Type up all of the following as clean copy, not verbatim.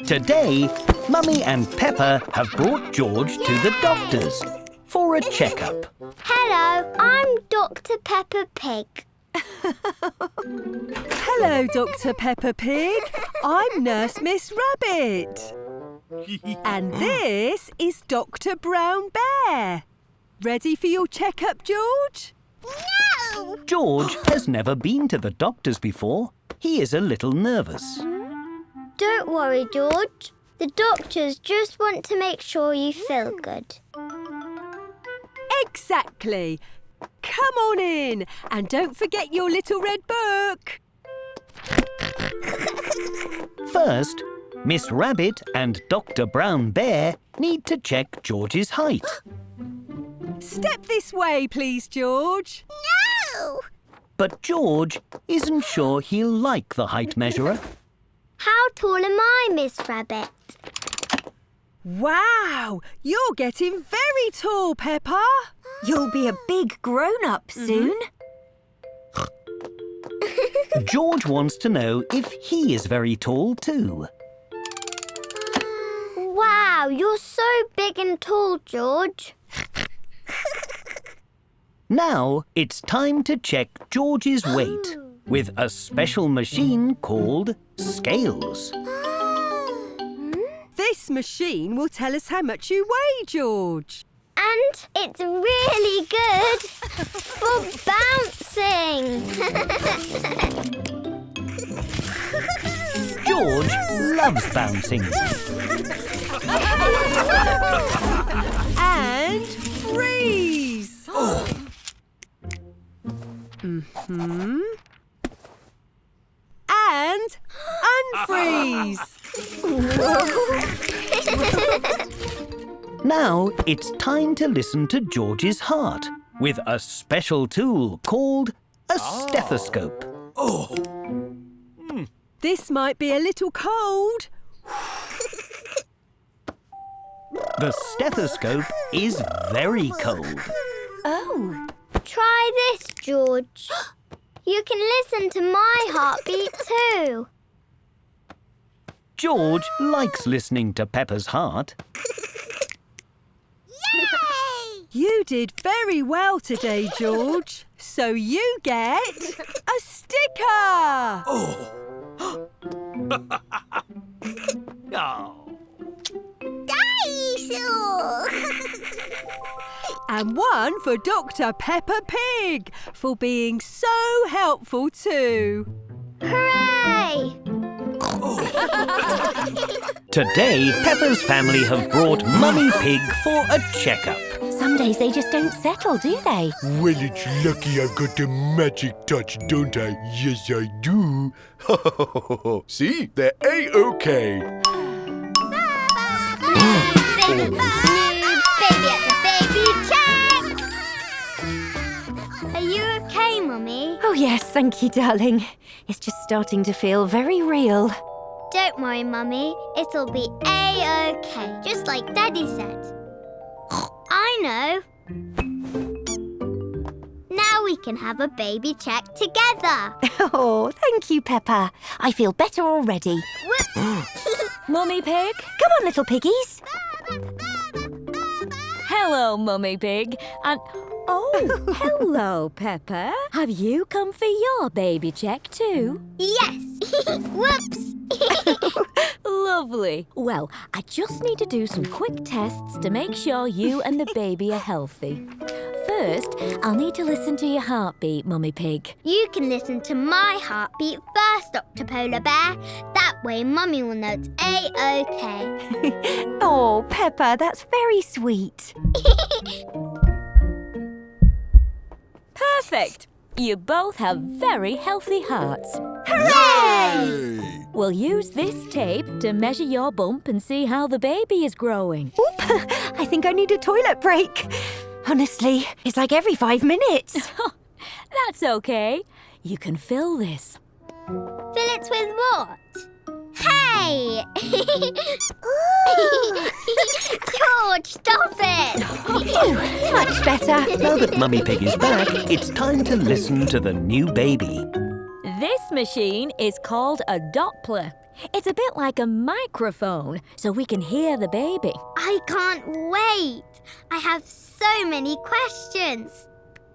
Today, Mummy and Peppa have brought George to the doctor's for a checkup. Hello, I'm Dr. Peppa Pig. Hello, Dr. Peppa Pig. I'm Nurse Miss Rabbit. And this is Dr. Brown Bear. Ready for your checkup, George? No! George has never been to the doctor's before. He is a little nervous. Don't worry, George. The doctors just want to make sure you feel good. Exactly. Come on in and don't forget your little red book. First, Miss Rabbit and Dr. Brown Bear need to check George's height. Step this way, please, George. No! But George isn't sure he'll like the height measurer. How tall am I, Miss Rabbit? Wow, you're getting very tall, Peppa. You'll be a big grown-up soon. George wants to know if he is very tall too. Wow, you're so big and tall, George. Now it's time to check George's weight with a special machine called scales. This machine will tell us how much you weigh, George. And it's really good for bouncing. George loves bouncing. And freeze. And unfreeze. Now it's time to listen to George's heart with a special tool called a stethoscope. This might be a little cold. The stethoscope is very cold. Oh. Try this, George. You can listen to my heartbeat too. George likes listening to Peppa's heart. Yay! You did very well today, George. So you get a sticker. Dinosaur! And one for Dr. Peppa Pig for being so helpful too. Hooray! Today, Peppa's family have brought Mummy Pig for a checkup. Some days they just don't settle, do they? Well, it's lucky I've got the magic touch, don't I? Yes, I do. See? They're A-OK. Baby at the baby check! Are you okay, Mummy? Oh, yes, thank you, darling. It's just starting to feel very real. Don't worry, Mummy. It'll be A-OK, just like Daddy said. I know. Now we can have a baby check together. Oh, thank you, Peppa. I feel better already. Whoops! Mummy Pig? Come on, little piggies. Hello, Mummy Pig. And oh, hello, Peppa. Have you come for your baby check too? Yes! Whoops! Lovely. Well, I just need to do some quick tests to make sure you and the baby are healthy. First, I'll need to listen to your heartbeat, Mummy Pig. You can listen to my heartbeat first, Dr. Polar Bear. That way Mummy will know it's A-OK. Oh, Peppa, that's very sweet. Perfect. You both have very healthy hearts. Hooray! We'll use this tape to measure your bump and see how the baby is growing. Oop, I think I need a toilet break. Honestly, it's like every 5 minutes. That's okay. You can fill this. Fill it with what? Hey! George, stop it! Much better. Now that Mummy Pig is back, it's time to listen to the new baby. This machine is called a Doppler. It's a bit like a microphone, so we can hear the baby. I can't wait. I have so many questions.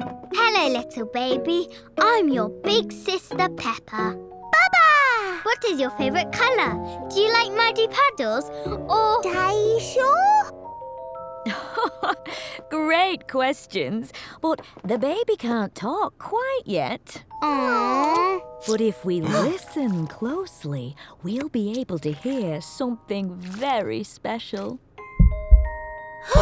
Hello, little baby. I'm your big sister, Peppa. Baba! What is your favourite colour? Do you like muddy puddles or... dinosaur? Great questions, but the baby can't talk quite yet. Aww. But if we listen closely, we'll be able to hear something very special. Is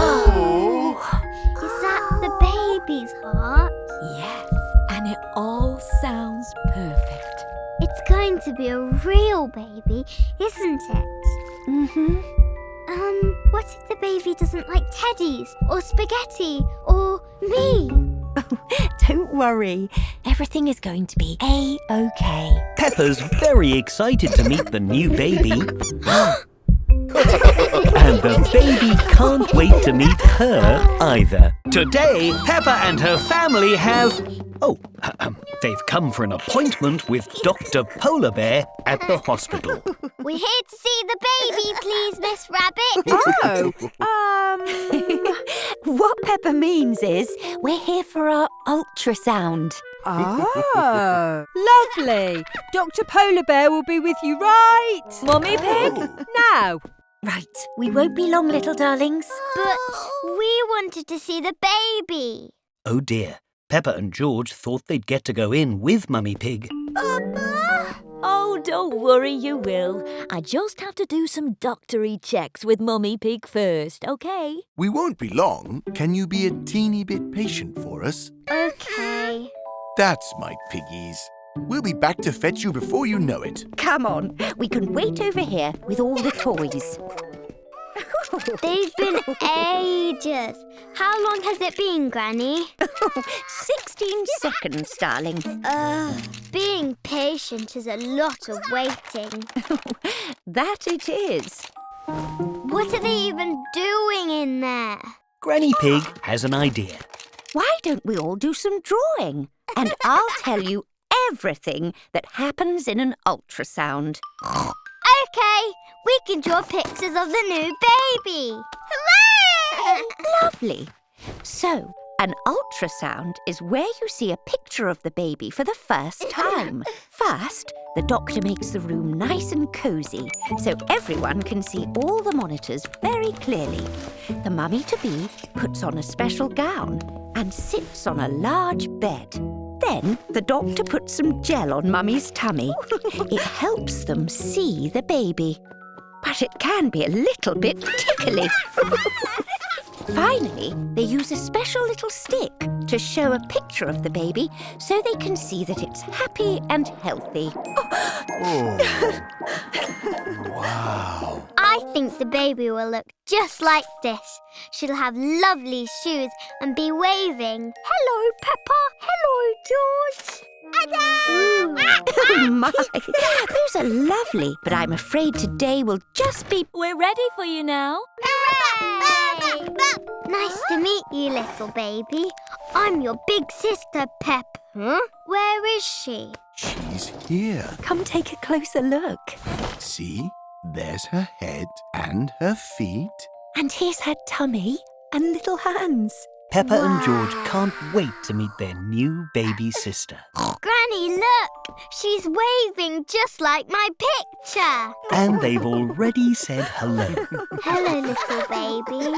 that the baby's heart? Yes, and it all sounds perfect. It's going to be a real baby, isn't it? Mm-hmm. What if the baby doesn't like teddies or spaghetti or me? Don't worry. Everything is going to be A-OK. Peppa's very excited to meet the new baby. And the baby can't wait to meet her either. Today, Peppa and her family have... they've come for an appointment with Dr. Polar Bear at the hospital. We're here to see the baby, please, Miss Rabbit. What Peppa means is we're here for our ultrasound. Oh, lovely. Dr. Polar Bear will be with you right Mummy Pig? now. Right, we won't be long, little darlings. But we wanted to see the baby. Oh dear, Peppa and George thought they'd get to go in with Mummy Pig. Oh, don't worry, you will. I just have to do some doctory checks with Mummy Pig first, OK? We won't be long. Can you be a teeny bit patient for us? Okay. That's my piggies. We'll be back to fetch you before you know it. Come on, we can wait over here with all the toys. They've been ages. How long has it been, Granny? 16 seconds, darling. Being patient is a lot of waiting. That it is. What are they even doing in there? Granny Pig has an idea. Why don't we all do some drawing? And I'll tell you everything that happens in an ultrasound. Okay, we can draw pictures of the new baby. Hooray! Lovely. So, an ultrasound is where you see a picture of the baby for the first time. First, the doctor makes the room nice and cosy so everyone can see all the monitors very clearly. The mummy-to-be puts on a special gown and sits on a large bed. Then the doctor puts some gel on Mummy's tummy. It helps them see the baby. But it can be a little bit tickly. Finally, they use a special little stick to show a picture of the baby so they can see that it's happy and healthy. Wow. I think the baby will look just like this. She'll have lovely shoes and be waving. Hello, Peppa. Hello, George. Oh my, those are lovely, but I'm afraid today will just be... We're ready for you now. Hooray! Nice to meet you, little baby. I'm your big sister, Pep. Huh? Where is she? She's here. Come take a closer look. See? There's her head and her feet. And here's her tummy and little hands. Peppa and George can't wait to meet their new baby sister. Granny, look! She's waving just like my picture. And they've already said hello. Hello, little baby.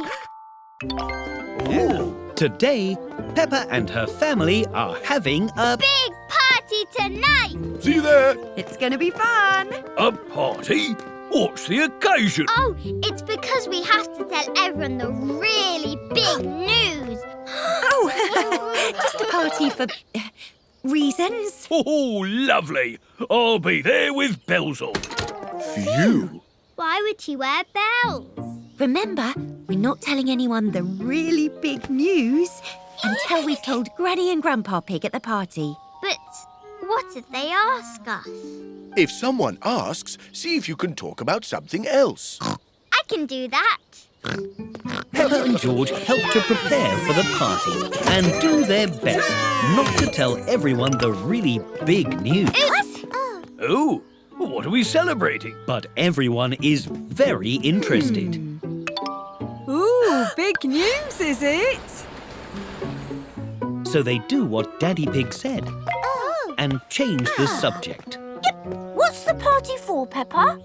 Today, Peppa and her family are having a... Big party tonight! See you there. It's going to be fun. A party? What's the occasion? Oh, it's because we have to tell everyone the really big news. Oh, just a party for reasons. Oh, lovely. I'll be there with bells on. Phew. Why would he wear bells? Remember, we're not telling anyone the really big news until we've told Granny and Grandpa Pig at the party. But what if they ask us? If someone asks, see if you can talk about something else. I can do that. Peppa and George help to prepare for the party and do their best not to tell everyone the really big news. Oops! Oh, What are we celebrating? But everyone is very interested. Ooh, big news, is it? So they do what Daddy Pig said and change the subject. What's the party for, Peppa?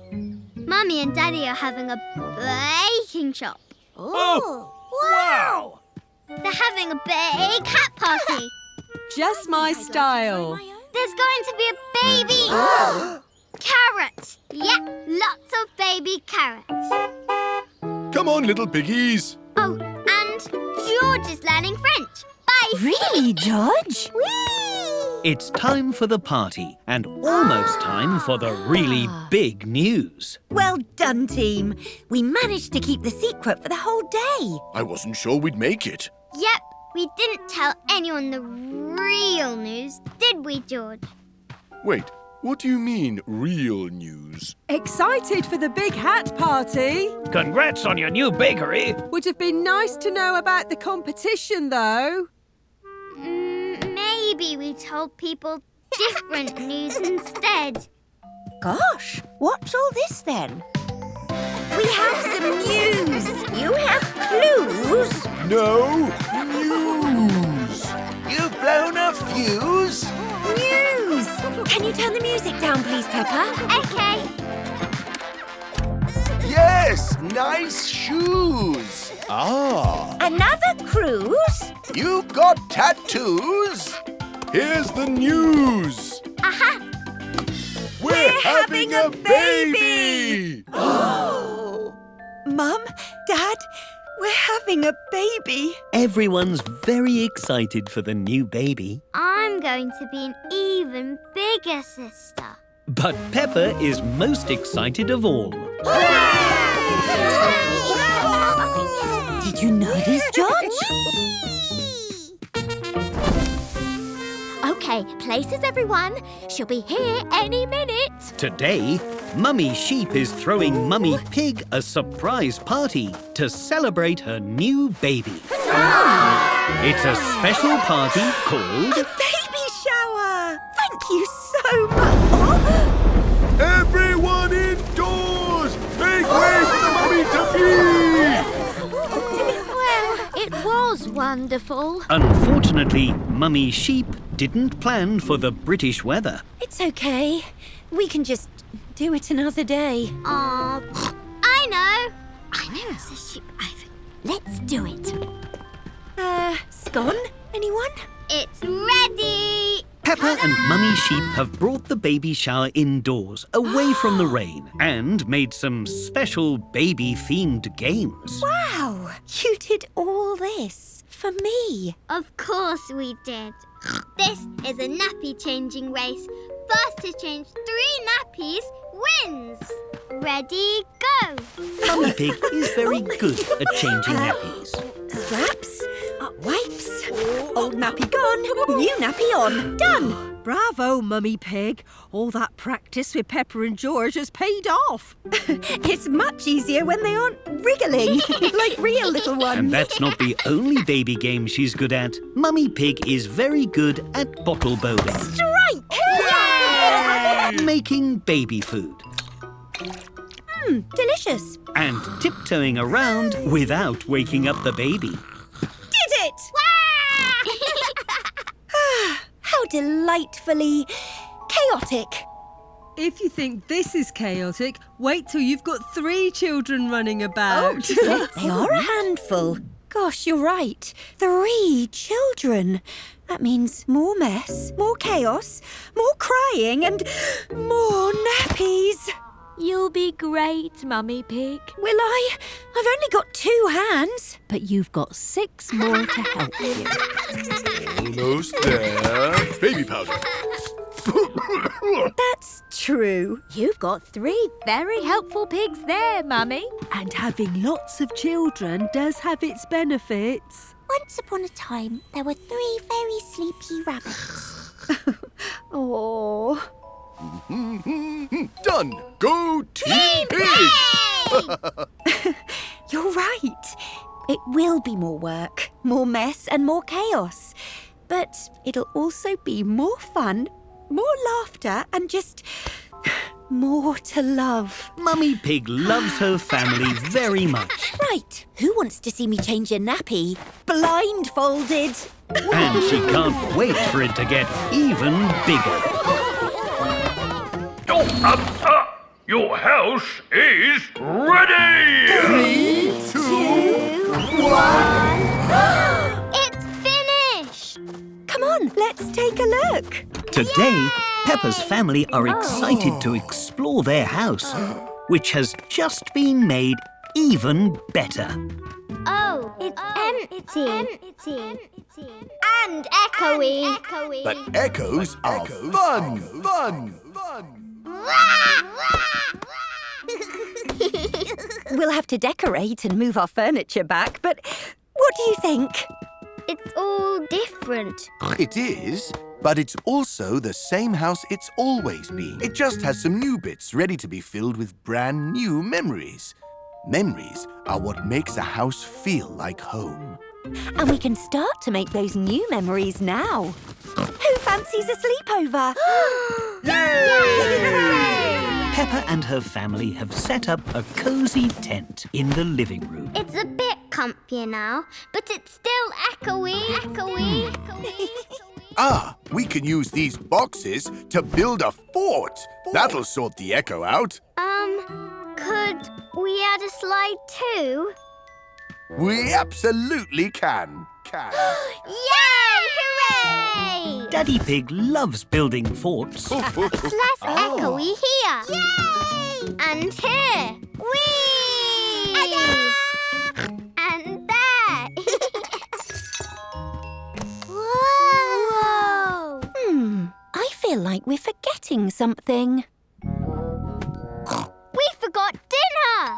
Mummy and Daddy are having a baking shop. Oh, wow! They're having a big hat party. Just my style. There's going to be a baby carrot. Yeah, lots of baby carrots. Come on, little piggies. Oh, and George is learning French. Bye. Really, George? It's time for the party and almost time for the really big news. Well done, team. We managed to keep the secret for the whole day. I wasn't sure we'd make it. Yep, we didn't tell anyone the real news, did we, George? Wait, what do you mean, real news? Excited for the big hat party? Congrats on your new bakery. Would have been nice to know about the competition, though. Maybe we told people different news instead. Gosh, what's all this then? We have some news. You have clues? No, news. You've blown a fuse? News! Can you turn the music down, please, Peppa? Okay. Yes, nice shoes. Ah, Another cruise? you got tattoos? Here's the news. Aha! We're having a baby! Mum, Dad, we're having a baby. Everyone's very excited for the new baby. I'm going to be an even bigger sister. But Peppa is most excited of all. Did you know this, George? OK, places, everyone. She'll be here any minute. Today, Mummy Sheep is throwing Mummy Pig a surprise party to celebrate her new baby. It's a special party called... Baby shower! Thank you so much. Everyone indoors! Make way for the mummy to be! Well, it was wonderful. Unfortunately, Mummy Sheep didn't plan for the British weather. It's okay. We can just do it another day. Aw, I know. I know it's a sheep. Let's do it. Scone? Anyone? It's ready. Peppa and Mummy Sheep have brought the baby shower indoors, away from the rain, and made some special baby-themed games. Wow! You did all this for me. Of course we did. This is a nappy changing race. First to change 3 nappies wins. Ready, go. Mummy Pig is very good at changing nappies. Scraps, wipes, old nappy gone, new nappy on. Done! Bravo, Mummy Pig. All that practice with Peppa and George has paid off. It's much easier when they aren't wriggling like real little ones. And that's not the only baby game she's good at. Mummy Pig is very good at bottle bowling. Strike! Making baby food. Delicious. And tiptoeing around without waking up the baby. Did it! How delightfully chaotic. If you think this is chaotic, wait till you've got 3 children running about. They are a handful. Gosh, you're right. 3 children. That means more mess, more chaos, more crying and more nappies. You'll be great, Mummy Pig. Will I? I've only got 2 hands. But you've got 6 more to help you. Almost there. Baby powder. That's true. You've got 3 very helpful pigs there, Mummy. And having lots of children does have its benefits. Once upon a time, there were 3 very sleepy rabbits. Oh. Done. Go Team Pig! You're right. It will be more work, more mess and more chaos. But it'll also be more fun, more laughter and just more to love. Mummy Pig loves her family very much. Right, who wants to see me change your nappy? Blindfolded. And she can't wait for it to get even bigger. Your house is ready! 3, 2, 1. It's finished! Come on, let's take a look. Today, Peppa's family are excited to explore their house, which has just been made even better. Oh, it's empty. And echoey. But echoes are fun. We'll have to decorate and move our furniture back, but what do you think? It's all different. It is, but it's also the same house it's always been. It just has some new bits ready to be filled with brand new memories. Memories are what makes a house feel like home. And we can start to make those new memories now. Who fancies a sleepover? Peppa and her family have set up a cosy tent in the living room. It's a bit comfier now, but it's still echoey. We can use these boxes to build a fort. That'll sort the echo out. Could we add a slide too? We absolutely can. Yay! Hooray! Daddy Pig loves building forts. It's less echoey here. Yay! And here. Whee! And there. Whoa! I feel like we're forgetting something. We forgot dinner.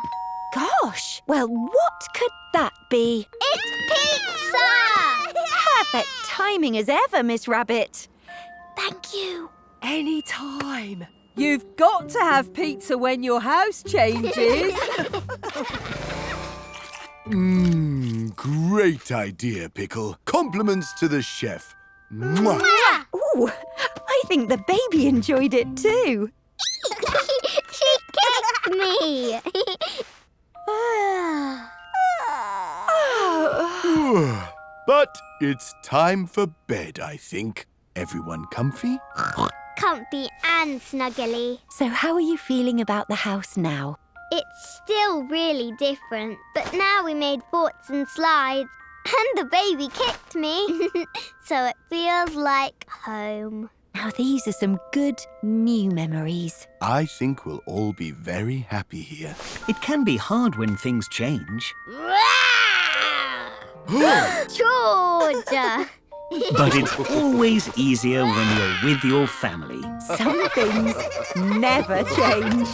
Gosh, well, what could that be? It's pizza! Perfect timing as ever, Miss Rabbit. Thank you. Anytime. You've got to have pizza when your house changes. Great idea, Pickle. Compliments to the chef. Mwah. Ooh, I think the baby enjoyed it too. She kicked me. But it's time for bed, I think. Everyone comfy? Comfy and snuggly. So how are you feeling about the house now? It's still really different, but now we made forts and slides, and the baby kicked me, so it feels like home. Now these are some good new memories. I think we'll all be very happy here. It can be hard when things change, Georgia! but it's always easier when you're with your family. Some things never change.